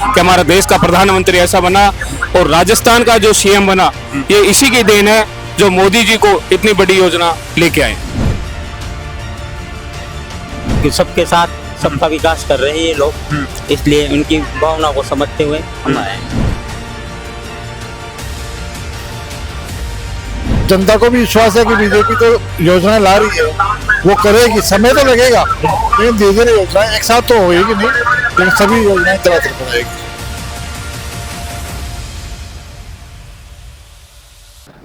कि हमारा देश का प्रधानमंत्री ऐसा बना और राजस्थान का जो सीएम बना, ये इसी की देन है जो मोदी जी को इतनी बड़ी योजना लेके आए। कि सबके साथ सबका विकास कर रहे हैं ये लोग, इसलिए उनकी भावना को समझते हुए हम आए हैं। जनता को भी विश्वास है कि बीजेपी तो योजना ला रही है, वो करेगी। समय तो लगेगा लेकिन धीरे धीरे योजना एक साथ तो होगी नहीं, लेकिन सभी योजनाएं तरह पर आएगी।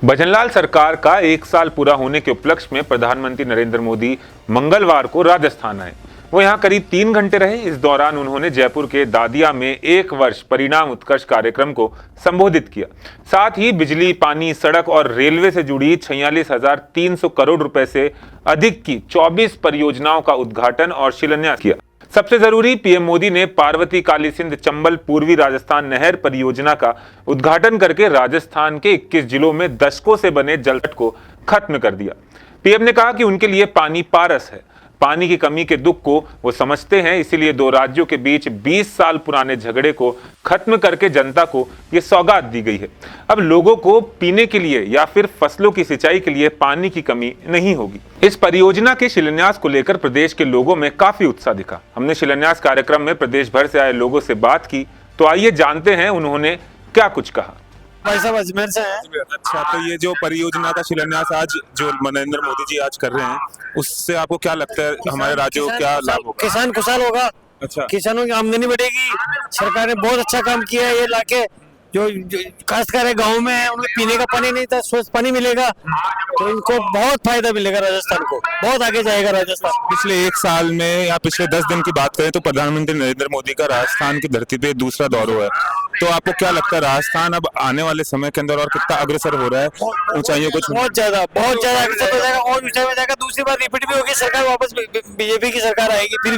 भजनलाल सरकार का 1 साल पूरा होने के उपलक्ष्य में प्रधानमंत्री नरेंद्र मोदी मंगलवार को राजस्थान आए। वो यहाँ करीब 3 घंटे रहे। इस दौरान उन्होंने जयपुर के दादिया में 1 वर्ष परिणाम उत्कर्ष कार्यक्रम को संबोधित किया। साथ ही बिजली, पानी, सड़क और रेलवे से जुड़ी 46,300 करोड़ रुपए से अधिक की 24 परियोजनाओं का उद्घाटन और शिलान्यास किया। सबसे जरूरी, पीएम मोदी ने पार्वती काली सिंध चंबल पूर्वी राजस्थान नहर परियोजना का उद्घाटन करके राजस्थान के 21 जिलों में दशकों से बने जलसंकट को खत्म कर दिया। पीएम ने कहा कि उनके लिए पानी पारस है। पानी की कमी के दुख को वो समझते हैं, इसीलिए 2 राज्यों के बीच 20 साल पुराने झगड़े को खत्म करके जनता को ये सौगात दी गई है। अब लोगों को पीने के लिए या फिर फसलों की सिंचाई के लिए पानी की कमी नहीं होगी। इस परियोजना के शिलान्यास को लेकर प्रदेश के लोगों में काफी उत्साह दिखा। हमने शिलान्यास कार्यक्रम में प्रदेश भर से आए लोगों से बात की, तो आइए जानते हैं उन्होंने क्या कुछ कहा। भाई साहब अजमेर से हैं। अच्छा, तो ये जो परियोजना का शिलान्यास आज जो नरेंद्र मोदी जी आज कर रहे हैं, उससे आपको क्या लगता है हमारे राज्य को क्या लाभ होगा? किसान खुशहाल होगा। अच्छा, किसानों की आमदनी बढ़ेगी। सरकार ने बहुत अच्छा काम किया है ये लाके। जो खासकर है गाँव में है, उन्हें पीने का पानी नहीं था, स्वच्छ पानी मिलेगा, तो इनको बहुत फायदा मिलेगा। राजस्थान को बहुत आगे जाएगा राजस्थान। पिछले 1 साल में या पिछले 10 दिन की बात करें तो प्रधानमंत्री नरेंद्र मोदी का राजस्थान की धरती पे दूसरा दौरा हुआ है, तो आपको क्या लगता है राजस्थान अब आने वाले समय के अंदर और कितना अग्रसर हो रहा है ऊंचाइयों को? बहुत ज्यादा अग्रसर हो जाएगा और ऊंचाई में जाएगा। दूसरी बार रिपीट भी होगी सरकार, वापस बीजेपी की सरकार आएगी। फिर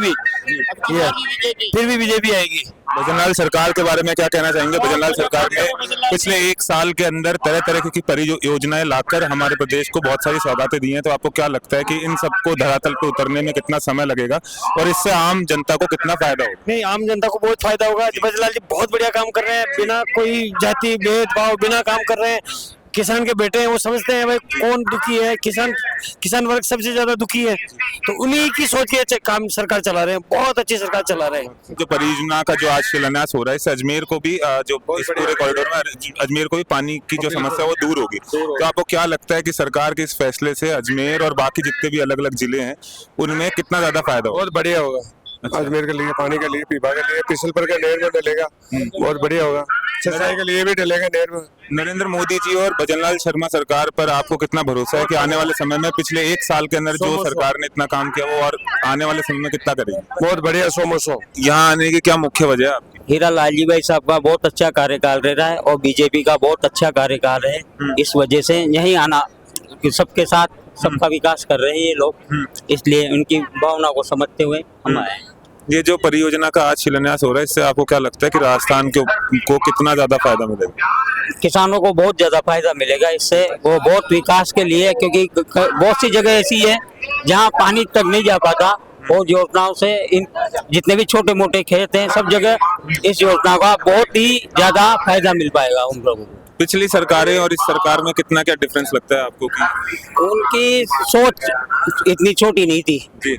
भी बीजेपी आएगी। भजनलाल सरकार के बारे में क्या कहना चाहेंगे? भजनलाल सरकार ने पिछले 1 साल के अंदर तरह तरह की परियोजनाएं लाकर हमारे प्रदेश को बहुत सारी सौगातें दी हैं, तो आपको क्या लगता है कि इन सबको धरातल पर उतरने में कितना समय लगेगा और इससे आम जनता को कितना फायदा होगा? नहीं, आम जनता को बहुत फायदा होगा। भजनलाल जी बहुत बढ़िया काम कर रहे हैं, बिना कोई जाति भेदभाव बिना काम कर रहे हैं। किसान के बेटे हैं, वो समझते हैं भाई कौन दुखी है। किसान वर्ग सबसे ज्यादा दुखी है, तो उन्हीं की सोच के काम सरकार चला रहे हैं। बहुत अच्छी सरकार चला रहे हैं। जो परियोजना का जो आज शिलान्यास हो रहा है, इससे अजमेर को भी जो इस पूरे कॉरिडोर में अजमेर को भी पानी की जो समस्या है वो दूर होगी। तो आपको क्या लगता है कि सरकार के इस फैसले से अजमेर और बाकी जितने भी अलग अलग जिले हैं उनमें कितना ज्यादा फायदा होगा? बहुत बढ़िया होगा। अच्छा। अजमेर के लिए, पानी के लिए, पीपा के लिए, पिछलपुर के नहर में डलेगा, बहुत बढ़िया होगा। सिंचाई के लिए भी डलेगा नहर में। नरेंद्र मोदी जी और भजनलाल शर्मा सरकार पर आपको कितना भरोसा है कि आने वाले समय में पिछले 1 साल के अंदर जो सरकार ने इतना काम किया वो और आने वाले समय में कितना करेगी? बहुत बढ़िया, 100 यहाँ आने की क्या मुख्य वजह है आपकी? हीरा लाल जी भाई साहब का बहुत अच्छा कार्यकाल रहा है और बीजेपी का बहुत अच्छा कार्यकाल है। इस वजह से यही आना, सबके साथ सबका विकास कर रहे हैं ये लोग, इसलिए उनकी भावना को समझते हुए हम आए हैं। ये जो परियोजना का आज शिलान्यास हो रहा है, इससे आपको क्या लगता है कि राजस्थान को कितना ज्यादा फायदा मिलेगा? किसानों को बहुत ज्यादा फायदा मिलेगा इससे। वो बहुत विकास के लिए, क्योंकि बहुत सी जगह ऐसी है जहां पानी तक नहीं जा पाता। और योजनाओं से इन जितने भी छोटे मोटे खेत हैं सब जगह इस योजना का बहुत ही ज्यादा फायदा मिल पाएगा उन लोगों को। पिछली सरकारें और इस सरकार में कितना क्या डिफरेंस लगता है आपको? कि उनकी सोच इतनी छोटी नहीं थी जी,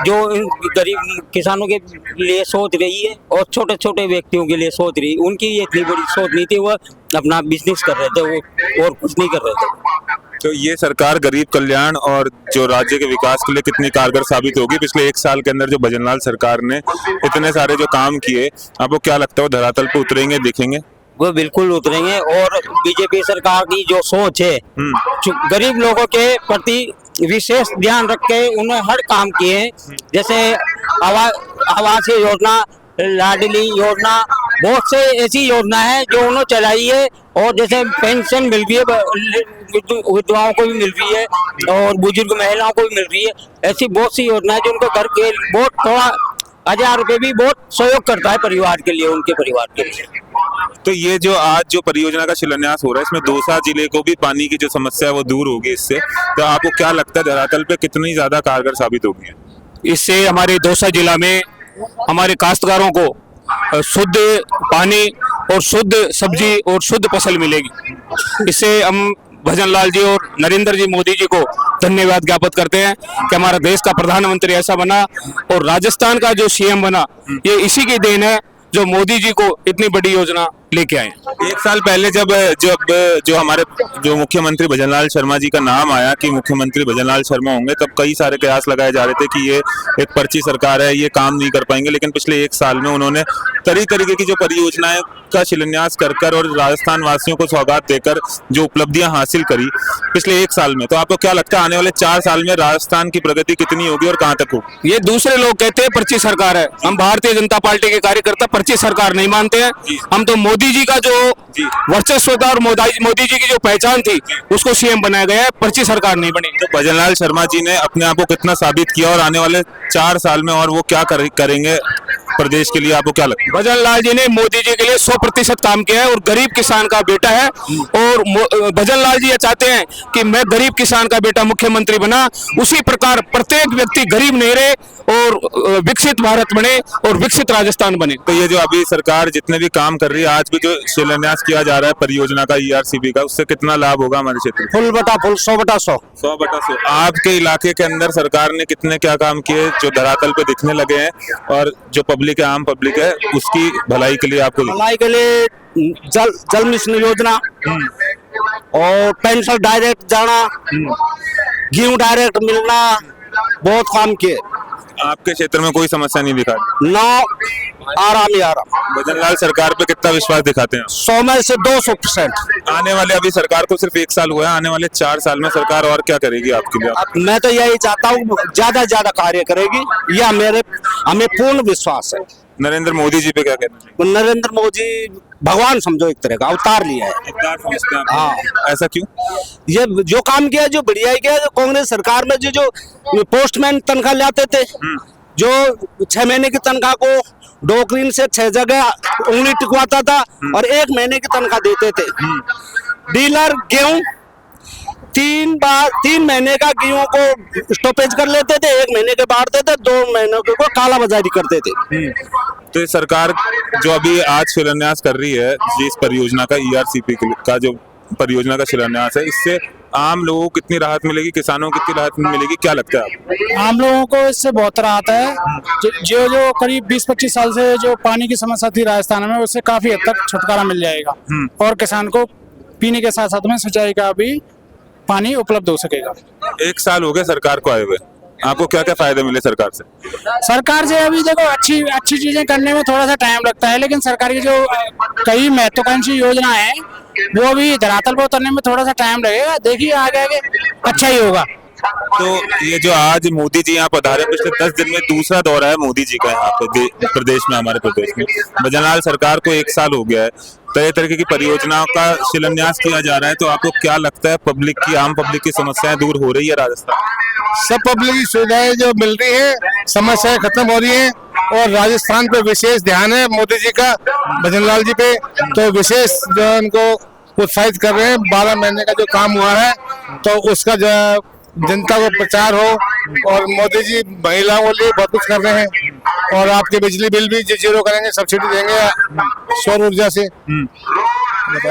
जो इन गरीब किसानों के लिए सोच रही है और छोटे छोटे व्यक्तियों के लिए सोच रही है। उनकी ये इतनी बड़ी सोच नहीं थी, वो अपना बिजनेस कर रहे थे, वो और कुछ नहीं कर रहे थे। तो ये सरकार गरीब कल्याण और जो राज्य के विकास के लिए कितनी कारगर साबित होगी? पिछले 1 साल के अंदर जो भजनलाल सरकार ने इतने सारे जो काम किए, आपको क्या लगता है वो धरातल पे उतरेंगे, दिखेंगे? वो बिल्कुल उतरेंगे। और बीजेपी सरकार की जो सोच है, गरीब लोगों के प्रति विशेष ध्यान रख के उन्हें हर काम किए, जैसे आवास योजना, लाडली योजना, बहुत से ऐसी योजना है जो उन्होंने चलाई है। और जैसे पेंशन मिल रही है, विधवाओं को भी मिल रही है और बुजुर्ग महिलाओं को भी मिल रही है। ऐसी बहुत सी योजना है जो उनको घर के बहुत थोड़ा 1000 रुपए भी बहुत सहयोग करता है परिवार के लिए, उनके परिवार के लिए। तो ये जो आज जो परियोजना का शिलान्यास हो रहा है, इसमें दौसा जिले को भी पानी की जो समस्या है वो दूर होगी इससे, तो आपको क्या लगता है धरातल पे कितनी ज्यादा कारगर साबित होगी? इससे हमारे दौसा जिला में हमारे काश्तकारों को शुद्ध पानी और शुद्ध सब्जी और शुद्ध फसल मिलेगी। इससे हम भजन लाल जी और नरेंद्र जी मोदी जी को धन्यवाद ज्ञापित करते हैं कि हमारा देश का प्रधानमंत्री ऐसा बना और राजस्थान का जो सीएम बना, ये इसी की देन है जो मोदी जी को इतनी बड़ी योजना लेके आए। एक साल पहले जब जो हमारे जो मुख्यमंत्री भजनलाल शर्मा जी का नाम आया कि मुख्यमंत्री भजनलाल शर्मा होंगे, तब कई सारे कयास लगाए जा रहे थे कि ये एक पर्ची सरकार है, ये काम नहीं कर पाएंगे। लेकिन पिछले एक साल में उन्होंने तरीके की जो परियोजनाएं का शिलान्यास कर और राजस्थान वासियों को सौगात देकर जो उपलब्धियां हासिल करी पिछले एक साल में, तो आपको क्या लगता है आने वाले 4 साल में राजस्थान की प्रगति कितनी होगी और कहाँ तक होगी? ये दूसरे लोग कहते हैं पर्ची सरकार है, हम भारतीय जनता पार्टी के कार्यकर्ता पर्ची सरकार नहीं मानते हैं। हम तो मोदी जी का जो वर्चस्व था और मोदी जी की जो पहचान थी उसको सीएम बनाया गया है, पर्ची सरकार नहीं बनी। तो भजनलाल शर्मा जी ने अपने आप को कितना साबित किया और आने वाले 4 साल में और वो क्या करेंगे प्रदेश के लिए, आपको क्या लगता है? भजन लाल जी ने मोदी जी के लिए 100% काम किया है और गरीब किसान का बेटा है। और भजन लाल जी ये चाहते हैं कि मैं गरीब किसान का बेटा मुख्यमंत्री बना, उसी प्रकार प्रत्येक व्यक्ति गरीब नहीं रहे और विकसित भारत बने और विकसित राजस्थान बने। तो ये जो अभी सरकार जितने भी काम कर रही है, आज भी जो शिलान्यास किया जा रहा है परियोजना का ERCP का, उससे कितना लाभ होगा हमारे क्षेत्र में? फुल बटा फुल 100/100। 100/100। आपके इलाके के अंदर सरकार ने कितने क्या काम किए जो धरातल पे दिखने लगे हैं और जो पब्लिक है, आम पब्लिक है, उसकी भलाई के लिए आपको भलाई के लिए जल मिशन योजना और पेंशन डायरेक्ट जाना, गेहूं डायरेक्ट मिलना, बहुत काम किए। आपके क्षेत्र में कोई समस्या नहीं दिखा? ना, आराम ही आराम। भजनलाल सरकार पे कितना विश्वास दिखाते हैं? 100 में से 200%। आने वाले, अभी सरकार को सिर्फ 1 साल हुआ है, आने वाले 4 साल में सरकार और क्या करेगी आपके लिए? मैं तो यही चाहता हूँ ज्यादा से ज्यादा कार्य करेगी, यह हमें पूर्ण विश्वास है। नरेंद्र मोदी जी पे क्या कहना चाहिए? नरेंद्र मोदी भगवान समझो, एक तरह का अवतार लिया है। अवतार समझते हैं आप? हाँ। ऐसा क्यों? ये जो काम किया, जो बढ़िया ही किया। जो कांग्रेस सरकार में जो पोस्टमैन तनख्वाह लाते थे, जो 6 महीने की तनख्वाह को डोकरीन से 6 जगह उंगली टिकवाता था और 1 महीने की तनख्वाह देते थे। डीलर गेहूं 3 महीने का गेहूं को स्टॉपेज कर लेते थे, 1 महीने के बांटते थे, 2 महीनों को काला बाजारी करते थे। तो ये सरकार जो अभी आज शिलान्यास कर रही है जिस परियोजना का ERCP का जो परियोजना का शिलान्यास है, इससे आम लोगों को कितनी राहत मिलेगी, किसानों को कितनी राहत मिलेगी, क्या लगता है आपको? आम लोगों को इससे बहुत राहत है। जो करीब 20-25 साल से जो पानी की समस्या थी राजस्थान में, उससे काफी हद तक छुटकारा मिल जाएगा और किसान को पीने के साथ साथ में सिंचाई का भी पानी उपलब्ध हो सकेगा। 1 साल हो गया सरकार को आए हुए, आपको क्या क्या फायदे मिले सरकार से? सरकार से अभी देखो अच्छी चीजें करने में थोड़ा सा टाइम लगता है, लेकिन सरकार की जो कई महत्वाकांक्षी योजना है वो भी धरातल पर उतरने में थोड़ा सा टाइम लगेगा। देखिए आगे अच्छा ही होगा। तो ये जो आज मोदी जी यहाँ पधारे, पिछले 10 दिन में दूसरा दौरा है मोदी जी का यहाँ पे प्रदेश में, हमारे प्रदेश में। भजनलाल सरकार को 1 साल हो गया है, तरह तरह की परियोजनाओं का शिलान्यास किया जा रहा है, तो आपको क्या लगता है पब्लिक की, आम पब्लिक की समस्याएं दूर हो रही है राजस्थान? सब पब्लिक की सुविधाएं जो मिल रही है, समस्याएं खत्म हो रही है और राजस्थान पे विशेष ध्यान है मोदी जी का, भजनलाल जी पे, तो विशेष जो उनको उत्साहित कर रहे हैं। 12 महीने का जो काम हुआ है तो उसका जो जनता को प्रचार हो, और मोदी जी महिलाओं के लिए बहुत कुछ कर रहे हैं और आपके बिजली बिल भी 0 करेंगे, सब्सिडी देंगे सौर ऊर्जा से। तो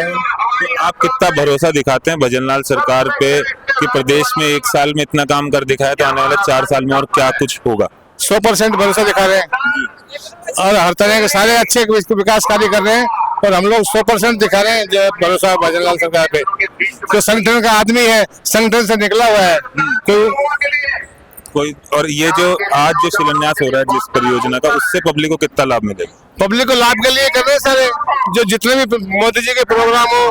आप कितना भरोसा दिखाते हैं भजनलाल सरकार पे कि प्रदेश में 1 साल में इतना काम कर दिखाया, तो आने वाले 4 साल में और क्या कुछ होगा? 100% भरोसा दिखा रहे हैं और हर तरह के सारे अच्छे विकास कार्य कर रहे हैं और हम लोग 100% दिखा रहे हैं जो भरोसा भजनलाल सरकार पे। जो संगठन का आदमी है, संगठन से निकला हुआ है कोई। और ये जो आज जो शिलान्यास हो रहा है जिस परियोजना का, उससे पब्लिक को कितना लाभ मिलेगा? पब्लिक को लाभ के लिए कर रहे हैं सारे, जो जितने भी मोदी जी के प्रोग्राम हो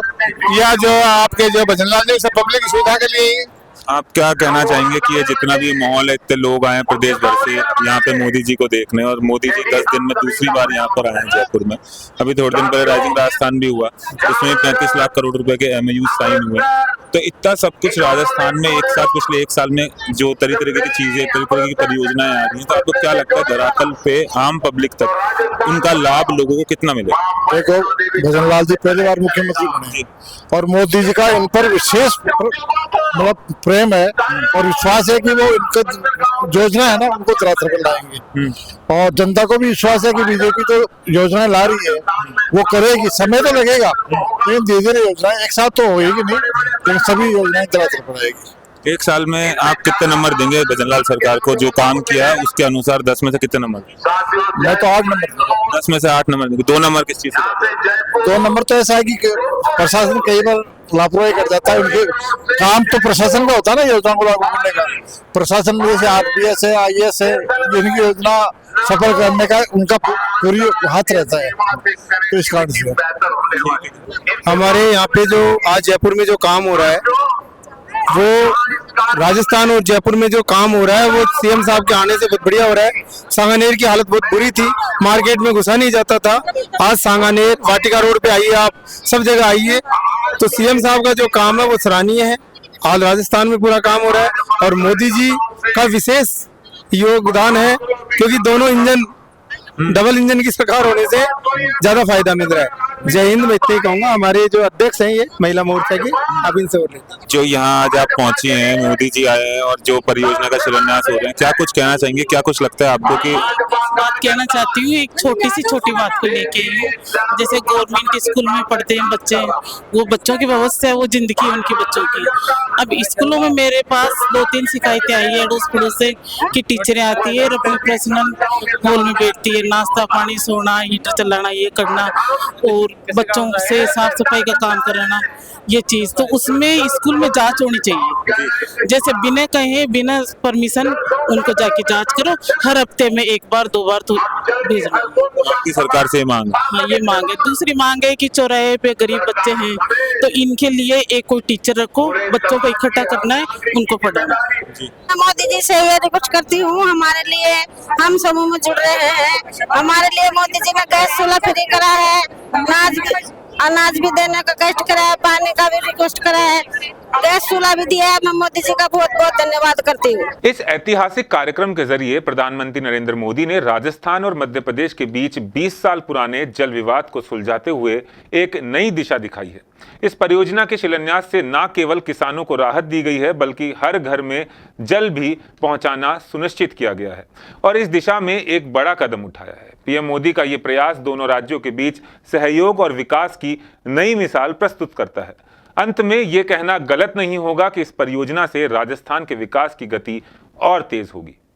या जो आपके जो भजनलाल जी, सब पब्लिक की सुविधा के लिए ही। आप क्या कहना चाहेंगे कि ये जितना भी माहौल है, इतने लोग आए प्रदेश भर से यहाँ पे मोदी जी को देखने, और मोदी जी 10 दिन में दूसरी बार यहाँ पर आए हैं जयपुर में। अभी थोड़े दिन पहले राइजिंग राजस्थान भी हुआ, उसमें 35 लाख करोड़ रुपए के MOU साइन हुए। तो इतना सब कुछ राजस्थान में एक साथ पिछले 1 साल में जो तरह की चीजें, तरह की परियोजनाएं आ रही हैं, तो आपको क्या लगता है धरातल पे आम पब्लिक तक उनका लाभ लोगों को कितना मिलेगा? देखो, भजनलाल जी पहली बार मुख्यमंत्री बने और मोदी जी का इन पर विशेष मतलब प्रेम है और विश्वास है कि वो इनके योजना है ना उनको धरातल पर लाएंगे। और जनता को भी विश्वास है कि बीजेपी तो योजनाएं ला रही है, वो करेगी। समय तो लगेगा लेकिन धीरे धीरे योजनाएं एक साथ तो होगी नहीं, लेकिन सभी योजनाएं धरातल पर आएगी। एक साल में आप कितने नंबर देंगे भजनलाल सरकार को? जो काम किया है उसके अनुसार 10 में से कितने नंबर? मैं तो 8 नंबर दूंगा। 10 में से 8 नंबर देंगे। 2 नंबर किस चीज से? 2 नंबर तो ऐसा है कि प्रशासन कई बार लापरवाही कर जाता है। उनके काम तो प्रशासन का होता है ना योजना को लागू करने का। प्रशासन में जैसे RPS है, IAS है, जिनकी योजना सफल करने का उनका पूरी हाथ रहता है, तो इस कारण से हमारे यहाँ पे जो आज जयपुर में जो काम हो रहा है, वो राजस्थान और जयपुर में जो काम हो रहा है वो CM साहब के आने से बहुत बढ़िया हो रहा है। सांगानेर की हालत बहुत बुरी थी, मार्केट में घुसा नहीं जाता था। आज सांगानेर वाटिका रोड पे आइए, आप सब जगह आइए, तो CM साहब का जो काम है वो सराहनीय है। आज राजस्थान में पूरा काम हो रहा है और मोदी जी का विशेष योगदान है, क्योंकि दोनों इंजन, डबल इंजन की सरकार होने से ज्यादा फायदा मिल रहा है। जय हिंद, मैं इतना ही कहूंगा। हमारे जो अध्यक्ष हैं ये महिला मोर्चा की, आप इनसे और लेते। जो यहाँ आज आप पहुंची हैं, मोदी जी आए हैं और जो परियोजना का शिलान्यास हो रहे हैं, क्या कुछ कहना चाहेंगे? क्या कुछ लगता है आपको कि बात कहना चाहती हूँ, एक छोटी बात को लेके ही, जैसे गवर्नमेंट स्कूल में पढ़ते हैं बच्चे, वो बच्चों की व्यवस्था है, वो जिंदगी है उनकी बच्चों की। अब स्कूलों में मेरे पास 2-3 शिकायतें आई है अड़ोस पड़ोस से कि टीचरें आती है और अपने पर्सनल हॉल में बैठती है, नाश्ता पानी, सोना, हीटर चलाना, ये करना और बच्चों से साफ सफाई का काम कराना, ये चीज तो उसमें स्कूल में जांच होनी चाहिए। जैसे बिना कहे, बिना परमिशन उनको जाके जांच करो, हर हफ्ते में 1 बार 2 बार तो भेजना। आपकी सरकार से मांग? हाँ, ये मांग है। दूसरी मांग है कि चौराहे पे गरीब बच्चे हैं तो इनके लिए एक कोई टीचर रखो, बच्चों को इकट्ठा करना है, उनको पढ़ाना। मोदी जी से ये रिक्वेस्ट करती हूँ, हमारे लिए, हम समूह में जुड़ रहे हैं, हमारे लिए मोदी जी ने गैस चूल्हा फ्री करा है, अनाज भी देने का कष्ट करा है, पानी का भी रिक्वेस्ट करा है, गैस चूल्हा भी दिया है। मैं मोदी जी का बहुत बहुत धन्यवाद करती हूँ। इस ऐतिहासिक कार्यक्रम के जरिए प्रधानमंत्री नरेंद्र मोदी ने राजस्थान और मध्य प्रदेश के बीच 20 साल पुराने जल विवाद को सुलझाते हुए एक नई दिशा दिखाई है। इस परियोजना के शिलान्यास से न केवल किसानों को राहत दी गई है, बल्कि हर घर में जल भी पहुंचाना सुनिश्चित किया गया है और इस दिशा में एक बड़ा कदम उठाया है। पीएम मोदी का ये प्रयास दोनों राज्यों के बीच सहयोग और विकास की नई मिसाल प्रस्तुत करता है। अंत में ये कहना गलत नहीं होगा कि इस परियोजना से राजस्थान के विकास की गति और तेज होगी।